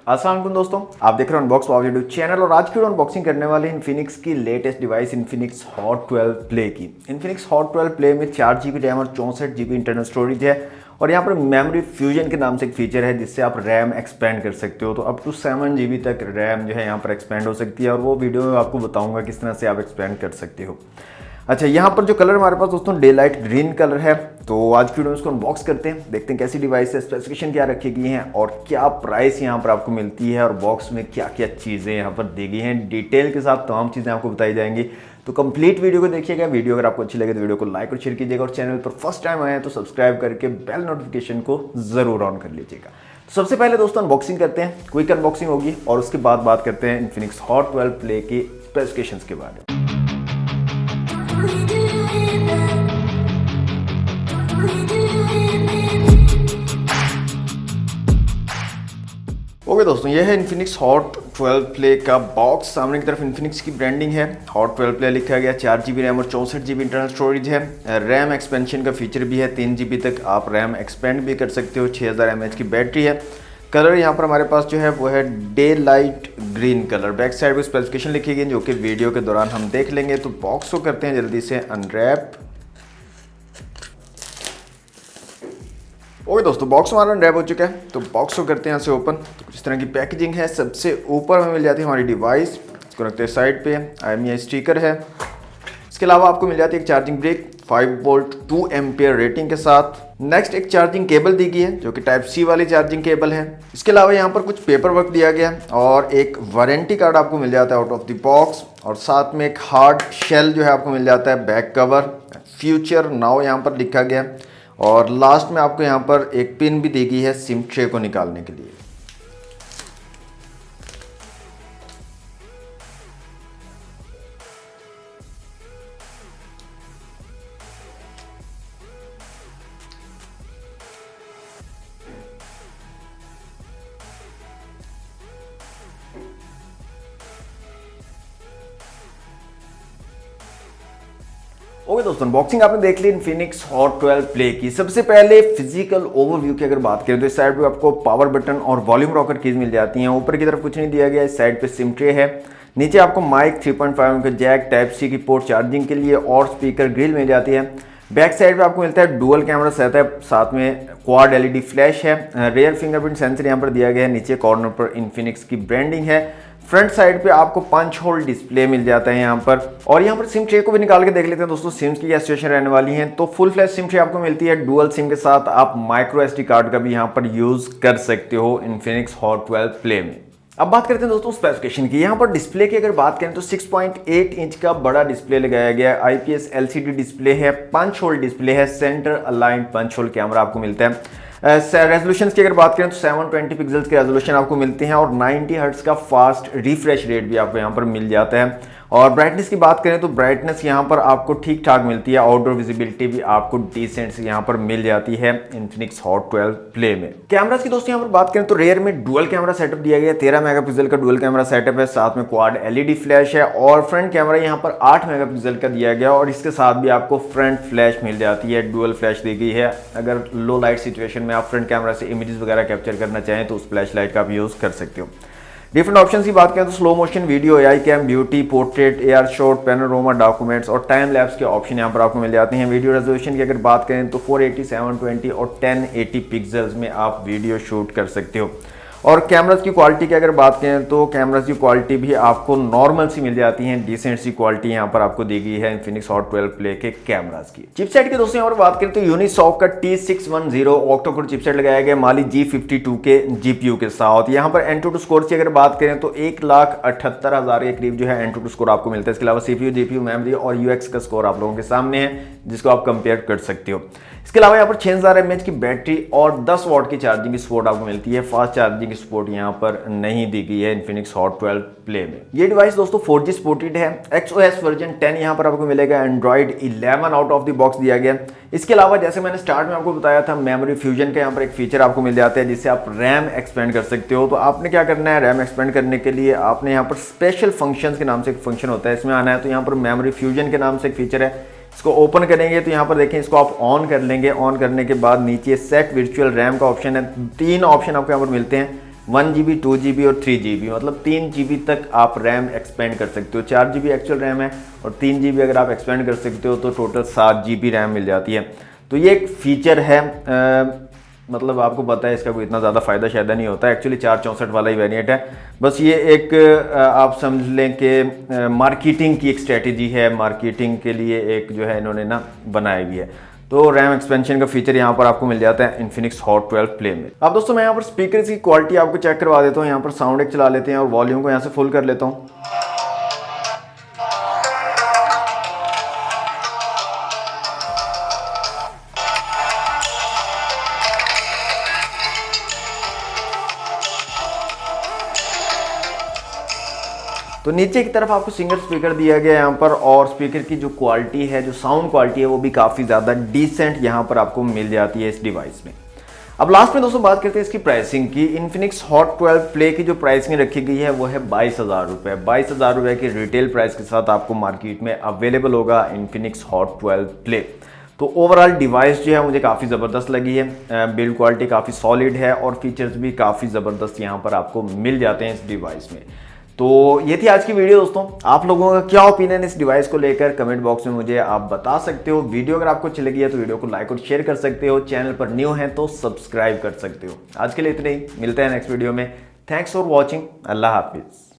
अस्सलाम वालेकुम दोस्तों, आप देख रहे हैं अनबॉक्स वाव यूट्यूब चैनल और आज की अनबॉक्सिंग करने वाले हैं इन्फिनिक्स की latest device Infinix hot 12 play की। इन्फिनिक्स हॉट 12 प्ले में 4 GB रैम और 64 GB इंटरनल स्टोरेज है और यहाँ पर मेमोरी फ्यूजन के नाम से एक फीचर है जिससे आप रैम एक्सपेंड कर सकते हो। तो अप टू 7 GB तक रैम जो है यहाँ पर एक्सपेंड हो सकती है और वो वीडियो में आपको बताऊंगा किस तरह से आप एक्सपेंड कर सकते हो। अच्छा, यहाँ पर जो कलर हमारे पास दोस्तों डे लाइट ग्रीन कलर है। तो आज की वीडियो में इसको अनबॉक्स करते हैं, देखते हैं कैसी डिवाइस है, स्पेसिफिकेशन क्या रखी गई हैं और क्या प्राइस यहाँ पर आपको मिलती है और बॉक्स में क्या क्या चीज़ें यहाँ पर दी गई हैं। डिटेल के साथ तमाम चीज़ें आपको बताई जाएंगी, तो कंप्लीट वीडियो को देखिएगा। वीडियो अगर आपको अच्छी लगे तो वीडियो को लाइक और शेयर कीजिएगा और चैनल पर फर्स्ट टाइम आए हैं तो सब्सक्राइब करके बेल नोटिफिकेशन को ज़रूर ऑन कर लीजिएगा। तो सबसे पहले दोस्तों अनबॉक्सिंग करते हैं, क्विक अनबॉक्सिंग होगी और उसके बाद बात करते हैं इन्फिनिक्स हॉट 12 प्ले की स्पेसिफिकेशंस के बारे में। ओके दोस्तों, ये है इन्फिनिक्स हॉट 12 प्ले का बॉक्स। सामने की तरफ इन्फिनिक्स की ब्रांडिंग है, हॉट 12 प्ले लिखा गया। 4 GB रैम और 64 GB इंटरनल स्टोरेज है। रैम एक्सपेंशन का फीचर भी है, 3 GB तक आप रैम एक्सपेंड भी कर सकते हो। 6000 mAh की बैटरी है। कलर यहाँ पर हमारे पास जो है वो है day light green colour. Back side पर स्पेसिफिकेशन लिखी गई जो कि वीडियो के दौरान हम देख लेंगे। तो बॉक्स को करते हैं जल्दी से अनरैप। ओके दोस्तों, बॉक्स हमारा अनरैप हो चुका है, तो बॉक्स को करते हैं यहाँ से ओपन। तो इस तरह की पैकेजिंग है। सबसे ऊपर हमें मिल जाती है हमारी डिवाइस, इसको रखते हैं साइड पे। IMEI स्टिकर है। इसके अलावा आपको मिल जाती है एक charging brick 5 volt 2 ampere rating के साथ। नेक्स्ट एक चार्जिंग केबल दी गई है जो कि टाइप सी वाली चार्जिंग केबल है। इसके अलावा यहाँ पर कुछ पेपर वर्क दिया गया है और एक वारंटी कार्ड आपको मिल जाता है आउट ऑफ द बॉक्स और साथ में एक हार्ड शेल जो है आपको मिल जाता है। बैक कवर फ्यूचर नाउ यहाँ पर लिखा गया है और लास्ट में आपको यहाँ पर एक पिन भी दी गई है सिम ट्रे को निकालने के लिए। ओके दोस्तों, अनबॉक्सिंग आपने देख ली इन्फिनिक्स हॉट 12 प्ले की। सबसे पहले फिजिकल ओवरव्यू की अगर बात करें तो इस साइड पे आपको पावर बटन और वॉल्यूम रॉकर कीज मिल जाती हैं। ऊपर की तरफ कुछ नहीं दिया गया। इस साइड पे सिम ट्रे है। नीचे आपको माइक 3.5 का जैक, टाइप सी की पोर्ट चार्जिंग के लिए और स्पीकर ग्रिल मिल जाती है। बैक साइड पे आपको मिलता है डुअल कैमरा सेटअप, साथ में क्वाड LED फ्लैश है। रियर फिंगरप्रिंट सेंसर यहाँ पर दिया गया है। नीचे कॉर्नर पर इन्फिनिक्स की ब्रांडिंग है। फ्रंट साइड पे आपको पंच होल डिस्प्ले मिल जाता है यहाँ पर। और यहाँ पर सिम ट्रे को भी निकाल के देख लेते हैं दोस्तों, सिम्स की क्या सिचुएशन रहने वाली है। तो फुल फ्लैश सिम ट्रे आपको मिलती है। डुअल सिम के साथ आप माइक्रो SD कार्ड का भी यहाँ पर यूज कर सकते हो इन्फिनिक्स हॉट 12 प्ले में। अब बात करते हैं दोस्तों स्पेसिफिकेशन की। यहाँ पर डिस्प्ले की अगर बात करें तो 6.8 इंच का बड़ा डिस्प्ले लगाया गया है। IPS LCD डिस्प्ले है। पंच होल डिस्प्ले है। Centre aligned punch hole camera आपको मिलता है। रेजोल्यूशन की अगर बात करें तो 720 पिक्सल्स के रेजोल्यूशन आपको मिलते हैं और 90 हर्ट्ज का फास्ट रिफ्रेश रेट भी आपको यहाँ पर मिल जाता है। और ब्राइटनेस की बात करें तो ब्राइटनेस यहाँ पर आपको ठीक ठाक मिलती है। आउटडोर विजिबिलिटी भी आपको डिसेंट से यहाँ पर मिल जाती है इन्फिनिक्स हॉट 12 प्ले में। कैमरास की दोस्तों यहाँ पर बात करें तो रेयर में डुअल कैमरा सेटअप दिया गया है। 13 मेगापिक्सल का डुअल कैमरा सेटअप है, साथ में क्वाड LED फ्लैश है और फ्रंट कैमरा यहाँ पर 8 मेगापिक्सल का दिया गया और इसके साथ भी आपको फ्रंट फ्लैश मिल जाती है। डुअल फ्लैश दी गई है। अगर लो लाइट सिचुएशन में आप फ्रंट कैमरा से इमेजेस वगैरह कैप्चर करना चाहें तो उस फ्लैश लाइट का आप यूज कर सकते हो। डिफरेंट ऑप्शन की बात करें तो slow motion video, AI cam, beauty, portrait, AR shot, panorama, documents और टाइम लैप्स के ऑप्शन यहाँ पर आपको मिल जाते हैं। वीडियो रेजोल्यूशन की अगर बात करें तो 480, 720 और 1080 पिक्सल्स में आप वीडियो शूट कर सकते हो। और कैमरास की क्वालिटी की अगर बात करें तो कैमरास की क्वालिटी भी आपको नॉर्मल सी मिल जाती है। डिसेंट सी क्वालिटी यहाँ पर आपको दी गई है इन्फिनिक्स हॉट 12 प्ले के कैमरास की। चिपसेट की दोस्तों यहाँ पर बात करें तो यूनिसॉक का T610 ऑक्टा कोर चिपसेट लगाया गया माली G52 के GPU के साथ। यहाँ पर Antutu स्कोर की अगर बात करें तो 1,78,000 के करीब जो है Antutu स्कोर आपको मिलता है। इसके अलावा CPU, GPU, मेमोरी और UX का स्कोर आप लोगों के सामने है जिसको आप कंपेयर कर सकते हो। इसके अलावा यहाँ पर 6000 mAh की बैटरी और 10 वाट की चार्जिंग की सपोर्ट आपको मिलती है। फास्ट चार्जिंग की सपोर्ट यहाँ पर नहीं दी गई है इन्फिनिक्स हॉट 12 प्ले में। ये डिवाइस दोस्तों 4G सपोर्टेड है। XOS वर्जन 10 यहाँ पर आपको मिलेगा। Android 11 out of the box दिया गया। इसके अलावा जैसे मैंने स्टार्ट में आपको बताया था, मेमोरी फ्यूजन का यहाँ पर एक फीचर आपको मिल जाता है जिससे आप रैम एक्सपेंड कर सकते हो। तो आपने क्या करना है, रैम एक्सपेंड करने के लिए आपने यहाँ पर स्पेशल फंक्शन के नाम से एक फंक्शन होता है, इसमें आना है। तो यहाँ पर मेमोरी फ्यूजन के नाम से एक फीचर है, इसको ओपन करेंगे तो यहाँ पर देखें, इसको आप ऑन कर लेंगे। ऑन करने के बाद नीचे सेट वर्चुअल रैम का ऑप्शन है। 3 ऑप्शन आपको यहाँ पर मिलते हैं। 1 GB, 2 GB और 3 GB, मतलब 3 GB तक आप रैम एक्सपेंड कर सकते हो। 4 GB एक्चुअल रैम है और 3 GB अगर आप एक्सपेंड कर सकते हो तो टोटल 7 GB रैम मिल जाती है। तो ये एक फीचर है, मतलब आपको पता है इसका कोई इतना ज़्यादा फ़ायदा शायद नहीं होता है। एक्चुअली 464 वाला ही वेरिएंट है, बस ये एक आप समझ लें कि मार्केटिंग की एक स्ट्रेटेजी है, मार्केटिंग के लिए एक जो है इन्होंने ना बनाई हुई है। तो रैम एक्सपेंशन का फीचर यहाँ पर आपको मिल जाता है इन्फिनिक्स हॉट 12 प्ले में। अब दोस्तों मैं यहाँ पर स्पीकर की क्वालिटी आपको चेक करवा देता हूँ। यहाँ पर साउंड एक चला लेते हैं और वॉल्यूम को यहाँ से फुल कर लेता हूँ। तो नीचे की तरफ आपको सिंगल स्पीकर दिया गया है यहाँ पर, और स्पीकर की जो क्वालिटी है, जो साउंड क्वालिटी है, वो भी काफ़ी ज़्यादा डिसेंट यहाँ पर आपको मिल जाती है इस डिवाइस में। अब लास्ट में दोस्तों बात करते हैं इसकी प्राइसिंग की। इन्फिनिक्स हॉट 12 प्ले की जो प्राइसिंग रखी गई है वो है 22,000 रुपये। 22,000 रुपये की रिटेल प्राइस के साथ आपको मार्केट में अवेलेबल होगा इन्फिनिक्स हॉट 12 प्ले। तो ओवरऑल डिवाइस जो है मुझे काफ़ी ज़बरदस्त लगी है, बिल्ड क्वालिटी काफ़ी सॉलिड है और फीचर्स भी काफ़ी ज़बरदस्त यहाँ पर आपको मिल जाते हैं इस डिवाइस में। तो ये थी आज की वीडियो दोस्तों। आप लोगों का क्या ओपिनियन इस डिवाइस को लेकर कमेंट बॉक्स में मुझे आप बता सकते हो। वीडियो अगर आपको अच्छी लगी है तो वीडियो को लाइक और शेयर कर सकते हो। चैनल पर न्यू हैं तो सब्सक्राइब कर सकते हो। आज के लिए इतना ही, मिलते हैं नेक्स्ट वीडियो में। Thanks for watching. अल्लाह हाफिज़।